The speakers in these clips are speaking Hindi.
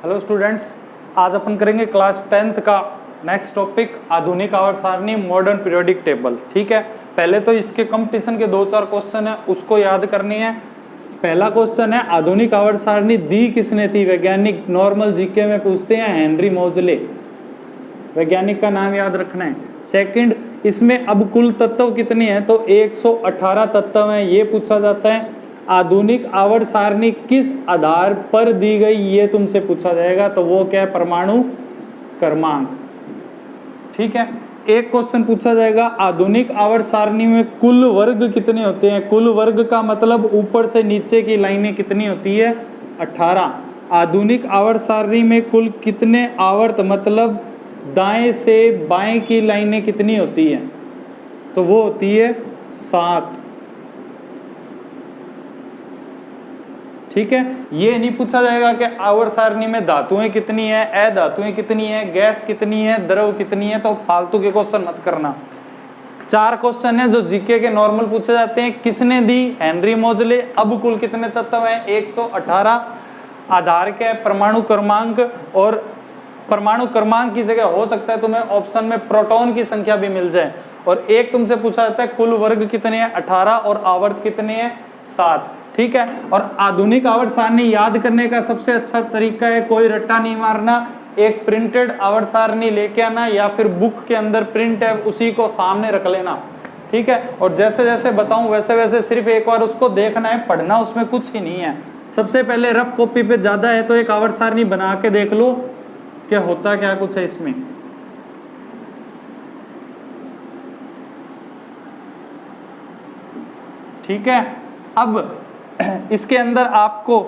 हेलो स्टूडेंट्स, आज अपन करेंगे क्लास 10th का नेक्स्ट टॉपिक आधुनिक आवर्त सारणी मॉडर्न पीरियोडिक टेबल। ठीक है, पहले तो इसके कंपटीशन के 2-4 क्वेश्चन है उसको याद करनी है। पहला क्वेश्चन है आधुनिक आवर्त सारणी दी किसने थी? वैज्ञानिक नॉर्मल जीके में पूछते हैं, हेनरी मोजले, वैज्ञानिक का नाम याद रखना है। सेकंड, इसमें अब कुल तत्व कितने हैं? तो 118 तत्व हैं, ये पूछा जाता है। आधुनिक आवर्त सारणी किस आधार पर दी गई, ये तुमसे पूछा जाएगा, तो वो क्या है? परमाणु क्रमांक। ठीक है, एक क्वेश्चन पूछा जाएगा आधुनिक आवर्त सारणी में कुल वर्ग कितने होते हैं? कुल वर्ग का मतलब ऊपर से नीचे की लाइनें कितनी होती है? 18। आधुनिक आवर्त सारणी में कुल कितने आवर्त मतलब दाएं से बाएं की लाइनें कितनी होती है? तो वो होती है 7। ठीक है, ये नहीं पूछा जाएगा कि आवर्त सारणी में धातुएं कितनी है, अधातुएं कितनी है, गैस कितनी है, द्रव कितनी है, तो फालतू के क्वेश्चन मत करना। 4 क्वेश्चन है जो जीके के नॉर्मल पूछे जाते हैं। किसने दी? हेनरी मोजले। अब कुल कितने तत्व हैं? 118। आधार क्या है? परमाणु क्रमांक। और परमाणु क्रमांक की जगह हो सकता है तुम्हें ऑप्शन में प्रोटॉन की संख्या भी मिल जाए। और एक तुमसे पूछा जाता है कुल वर्ग कितने हैं? 18 और आवर्त कितने हैं? 7। ठीक है, और आधुनिक आवर्त सारणी याद करने का सबसे अच्छा तरीका है कोई रट्टा नहीं मारना, एक प्रिंटेड आवर्त सारणी लेके आना या फिर बुक के अंदर प्रिंट है उसी को सामने रख लेना। ठीक है, और जैसे जैसे बताऊं वैसे वैसे सिर्फ एक बार उसको देखना है, पढ़ना उसमें कुछ ही नहीं है। सबसे पहले रफ कॉपी पे ज्यादा है तो एक आवर्त सारणी बना के देख लो क्या होता क्या कुछ है इसमें। ठीक है, अब इसके अंदर आपको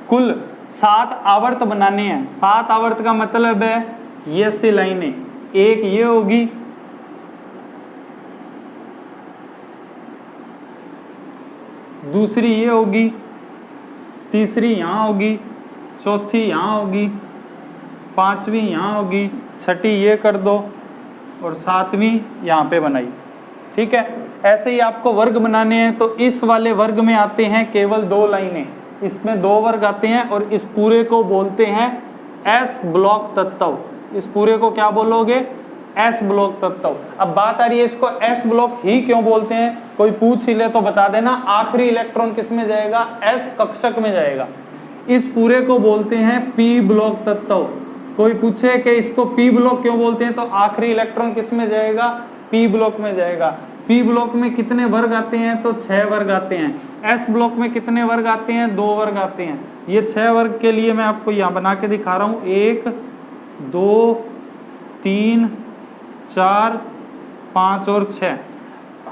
कुल 7 आवर्त बनाने हैं। 7 आवर्त का मतलब है ये सी लाइनें, एक ये होगी, दूसरी ये होगी, तीसरी यहां होगी, चौथी यहां होगी, 5वीं यहां होगी, 6ठी ये कर दो और 7वीं यहां पे बनाई। ठीक है, ऐसे ही आपको वर्ग बनाने हैं तो इस वाले वर्ग में आते हैं केवल 2 लाइनें, इसमें 2 वर्ग आते हैं और इस पूरे को बोलते हैं एस ब्लॉक तत्व। इस पूरे को क्या बोलोगे? एस ब्लॉक तत्व। अब बात आ रही है इसको एस ब्लॉक ही क्यों बोलते हैं, कोई पूछ ही ले तो बता देना। आखिरी इलेक्ट्रॉन किस में जाएगा? एस कक्षक में जाएगा। इस पूरे को बोलते हैं पी ब्लॉक तत्व। कोई पूछे कि इसको पी ब्लॉक क्यों बोलते हैं, तो आखिरी इलेक्ट्रॉन किस में जाएगा? पी ब्लॉक में जाएगा। पी ब्लॉक में कितने वर्ग आते हैं? तो 6 वर्ग आते हैं। एस ब्लॉक में कितने वर्ग आते हैं? 2 वर्ग आते हैं। ये 6 वर्ग के लिए मैं आपको यहाँ बना के दिखा रहा हूँ। 1 2 3 4 5 और 6।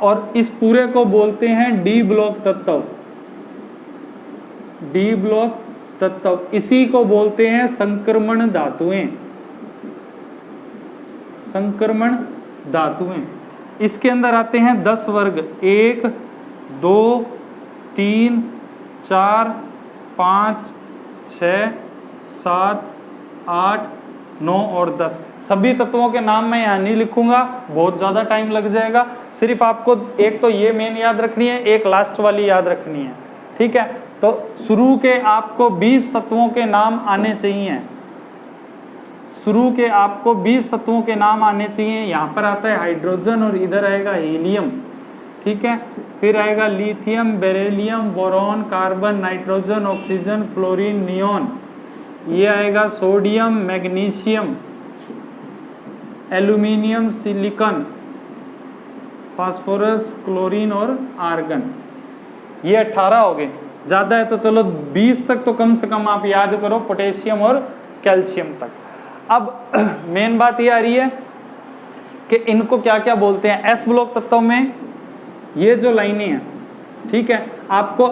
और इस पूरे को बोलते हैं डी ब्लॉक तत्व। डी ब्लॉक तत्व, इसी को बोलते हैं संक्रमण धातुएं। संक्रमण धातुएं, इसके अंदर आते हैं 10 वर्ग। 1 2 3 4 5 6 7 8 9 और 10। सभी तत्वों के नाम मैं यहाँ नहीं लिखूंगा, बहुत ज़्यादा टाइम लग जाएगा। सिर्फ आपको एक तो ये मेन याद रखनी है, एक लास्ट वाली याद रखनी है। ठीक है, तो शुरू के आपको 20 तत्वों के नाम आने चाहिए। शुरू के आपको 20 तत्वों के नाम आने चाहिए। यहाँ पर आता है हाइड्रोजन और इधर आएगा हीलियम। ठीक है, फिर आएगा lithium, beryllium, boron, carbon, nitrogen, oxygen, fluorine, neon. ये आएगा sodium, magnesium, aluminium, silicon, phosphorus, chlorine और आर्गन। ये 18 हो गए। ज़्यादा है तो चलो 20 तक तो कम से कम आप याद करो, पोटेशियम और कैल्शियम तक। अब मेन बात ये आ रही है कि इनको क्या क्या बोलते हैं। एस ब्लॉक तत्व में ये जो लाइनें हैं, ठीक है, आपको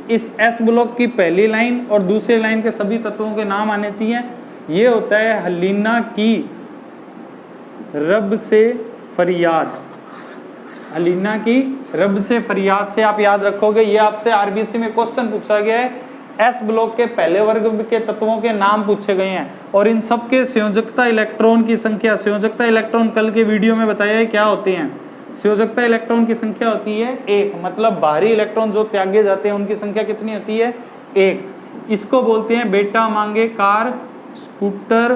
इस एस ब्लॉक की पहली लाइन और दूसरी लाइन के सभी तत्वों के नाम आने चाहिए। ये होता है हलीना की रब से फरियाद। हलीना की रब से फरियाद से आप याद रखोगे, ये आपसे आरबीसी में क्वेश्चन पूछा गया है। एस ब्लॉक के पहले वर्ग के तत्वों के नाम पूछे गए हैं और इन सब के संयोजकता इलेक्ट्रॉन की संख्या। संयोजकता इलेक्ट्रॉन कल के वीडियो में बताया है क्या होते हैं। संयोजकता इलेक्ट्रॉन की संख्या होती है 1, मतलब बाहरी इलेक्ट्रॉन जो त्यागे जाते हैं उनकी संख्या कितनी होती है? 1। इसको बोलते हैं बेटा मांगे कार स्कूटर,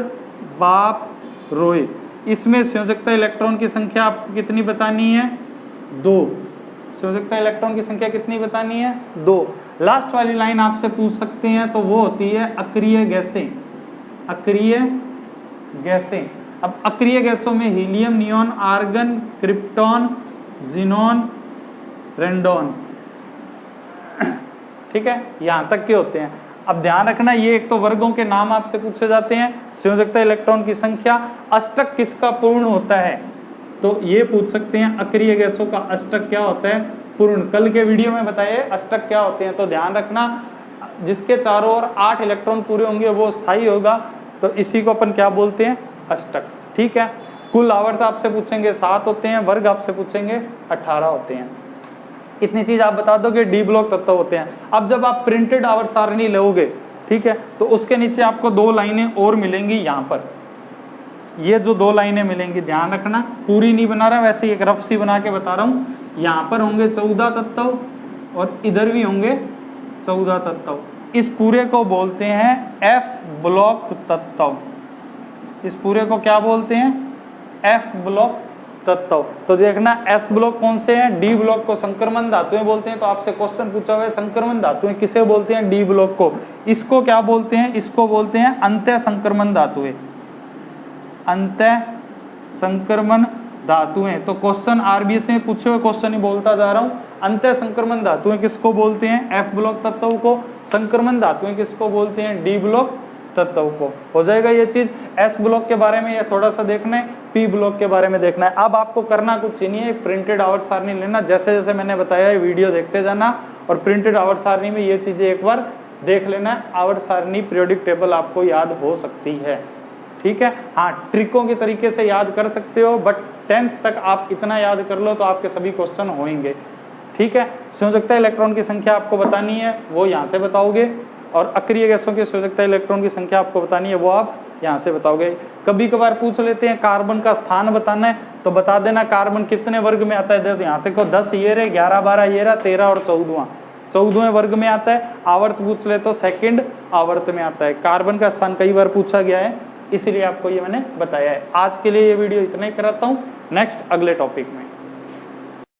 बाप, रोए। इसमें संयोजकता इलेक्ट्रॉन की संख्या आपको कितनी बतानी है? 2। संयोजकता इलेक्ट्रॉन की संख्या कितनी बतानी है? 2। लास्ट वाली लाइन आपसे पूछ सकते हैं तो वो होती है अक्रिय गैसें। अक्रिय गैसें। अब अक्रिय गैसों में helium, neon, argon, krypton, xenon, radon, ठीक है, यहां तक के होते हैं। अब ध्यान रखना, ये एक तो वर्गों के नाम आपसे पूछे जाते हैं, संयोजकता इलेक्ट्रॉन की संख्या, अष्टक किसका पूर्ण होता है, तो ये पूछ सकते हैं अक्रिय गैसों का अष्टक क्या होता है, पूर्ण। कल के वीडियो में बताए अष्टक क्या होते हैं, तो ध्यान रखना जिसके चारों ओर 8 इलेक्ट्रॉन पूरे होंगे वो स्थायी होगा, तो इसी को अपन क्या बोलते हैं, अष्टक, ठीक है। कुल आवर्त आपसे पूछेंगे 7 होते हैं, वर्ग आपसे पूछेंगे 18 होते हैं। इतनी चीज आप बता दो कि डी ब्लॉक तत्व होते हैं। अब जब आप प्रिंटेड आवर्त सारणी लोगे, ठीक है, तो उसके नीचे आपको 2 लाइनें और मिलेंगी। यहाँ पर ये जो 2 लाइनें मिलेंगी, ध्यान रखना, पूरी नहीं बना रहा, वैसे एक रफ सी बना के बता रहा हूँ। यहाँ पर होंगे 14 तत्व और इधर भी होंगे 14 तत्व। इस पूरे को बोलते हैं एफ ब्लॉक तत्व। इस पूरे को क्या बोलते हैं, एफ ब्लॉक तत्व। तो देखना एस ब्लॉक कौन से हैं, डी ब्लॉक को संक्रमण धातुएं बोलते हैं। तो आपसे क्वेश्चन पूछा हुआ है संक्रमण धातुएं किसे बोलते हैं, डी ब्लॉक को। इसको क्या बोलते हैं, इसको बोलते हैं अंतः संक्रमण धातुएं। अंतः संक्रमण धातुएं, तो क्वेश्चन आरबीएस में पूछे हुए क्वेश्चन ही बोलता जा रहा हूं। अंतः संक्रमण धातुएं किसको बोलते हैं, एफ ब्लॉक तत्व को। संक्रमण धातुएं किसको बोलते हैं, डी ब्लॉक तत्व को। हो जाएगा ये चीज। एस ब्लॉक के बारे में ये थोड़ा सा देखना है, पी ब्लॉक के बारे में देखना है। अब आपको करना कुछ ही नहीं है, प्रिंटेड आवर्त सारणी लेना, जैसे जैसे मैंने बताया है वीडियो देखते जाना, और प्रिंटेड आवर्त सारणी में ये चीजें एक बार देख लेना। आवर्त सारणी पीरियोडिक टेबल आपको याद हो सकती है, ठीक है। हाँ, ट्रिकों के तरीके से याद कर सकते हो, बट 10th तक आप इतना याद कर लो तो आपके सभी क्वेश्चन होंगे, ठीक है। संयोजकता इलेक्ट्रॉन की संख्या आपको बतानी है, वो यहाँ से बताओगे, और अक्रिय गैसों की संयोजकता इलेक्ट्रॉन की संख्या आपको बतानी है, वो आप यहाँ से बताओगे। कभी कभार पूछ लेते हैं कार्बन का स्थान बताना है, तो बता देना कार्बन कितने वर्ग में आता है। यहाँ तक 10 ये रहे, 11 12 ये रहा, 13 और 14वें वर्ग में आता है। आवर्त पूछ ले तो सेकंड आवर्त में आता है। कार्बन का स्थान कई बार पूछा गया है, इसीलिए आपको ये मैंने बताया है। आज के लिए ये वीडियो इतना ही कराता हूँ, नेक्स्ट अगले टॉपिक में।